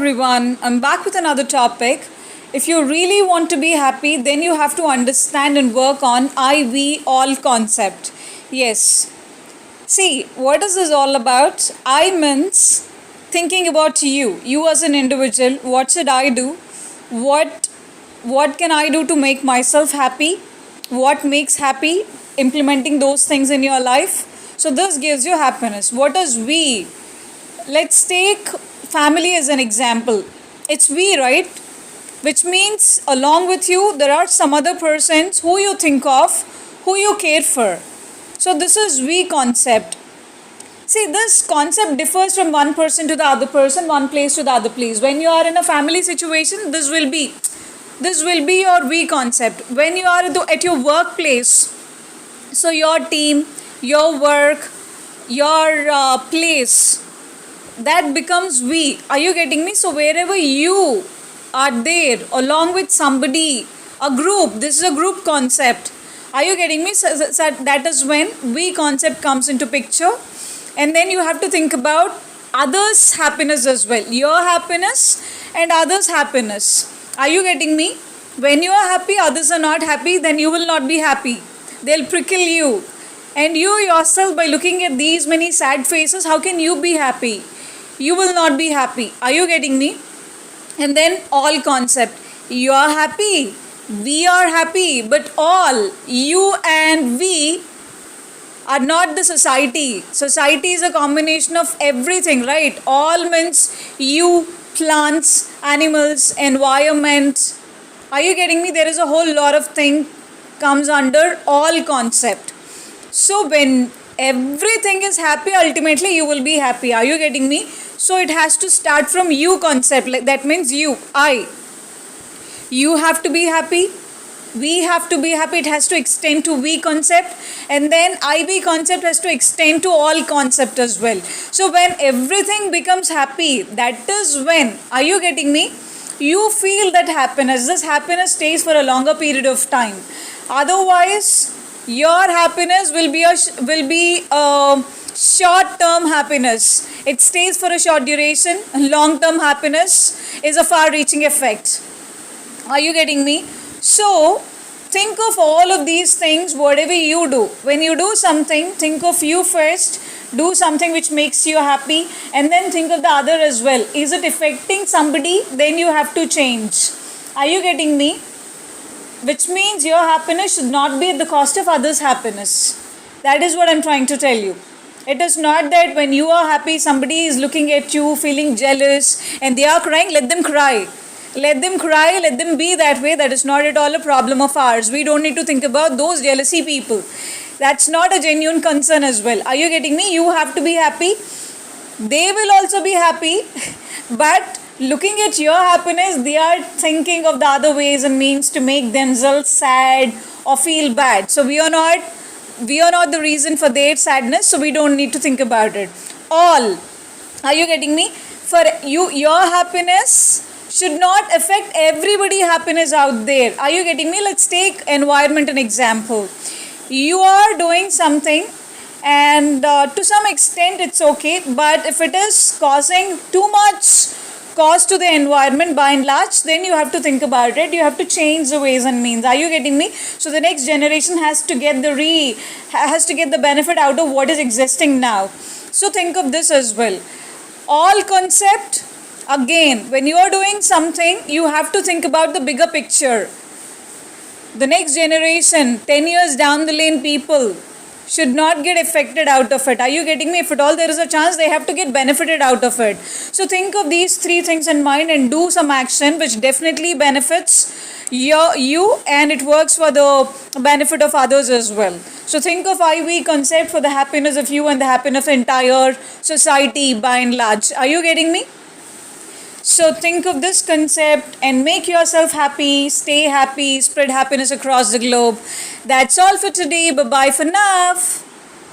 Everyone, I'm back with another topic. If you really want to be happy, then you have to understand and work on I we all concept. Yes. See, what is this all about? I means thinking about you as an individual. What should I do? What what can I do to make myself happy? What makes happy? Implementing those things in your life. So this gives you happiness. What is we? Let's take family as an example. It's we, right? Which means along with you, there are some other persons who you think of, who you care for. So this is we concept. See, this concept differs from one person to the other person, one place to the other place. When you are in a family situation, this will be your we concept. When you are at your workplace, so your team, your work, your place, that becomes we. Are you getting me? So wherever you are there along with somebody, a group, this is a group concept. Are you getting me? So that is when we concept comes into picture. And then you have to think about others happiness as well, your happiness and others happiness. Are you getting me? When you are happy, others are not happy, then you will not be happy. They'll prickle you. And you yourself, by looking at these many sad faces, how can you be happy? You will not be happy. Are you getting me? And then all concept. You are happy. We are happy. But all, you and we, are not the society. Society is a combination of everything, right? All means you, plants, animals, environment. Are you getting me? There is a whole lot of thing comes under all concept. So when everything is happy, ultimately you will be happy. Are you getting me? So it has to start from you concept. Like that means you, I. You have to be happy. We have to be happy. It has to extend to we concept. And then I we concept has to extend to all concept as well. So when everything becomes happy, that is when, are you getting me? You feel that happiness. This happiness stays for a longer period of time. Otherwise, your happiness will be a short term happiness. It stays for a short duration. Long term happiness is a far reaching effect. Are you getting me? So think of all of these things, whatever you do. When you do something, think of you first. Do something which makes you happy, and then think of the other as well. Is it affecting somebody? Then you have to change. Are you getting me? Which means your happiness should not be at the cost of others' happiness. That is what I'm trying to tell you. It is not that when you are happy, somebody is looking at you, feeling jealous, and they are crying, let them cry. Let them cry, let them be that way. That is not at all a problem of ours. We don't need to think about those jealousy people. That's not a genuine concern as well. Are you getting me? You have to be happy. They will also be happy. But looking at your happiness, they are thinking of the other ways and means to make themselves sad or feel bad. So we are not the reason for their sadness, so we don't need to think about it. All. Are you getting me? For you, your happiness should not affect everybody happiness out there. Are you getting me? Let's take environment an example. You are doing something and to some extent it's okay, but if it is causing too much cost to the environment by and large, then you have to think about it. You have to change the ways and means. Are you getting me? So the next generation has to get the benefit out of what is existing now. So think of this as well. All concept, again, when you are doing something, you have to think about the bigger picture. The next generation, 10 years down the lane, people should not get affected out of it. Are you getting me? If at all there is a chance, they have to get benefited out of it. So think of these three things in mind and do some action which definitely benefits you, and it works for the benefit of others as well. So think of I-we concept for the happiness of you and the happiness of the entire society by and large. Are you getting me? So think of this concept and make yourself happy, stay happy, spread happiness across the globe. That's all for today. Bye-bye for now.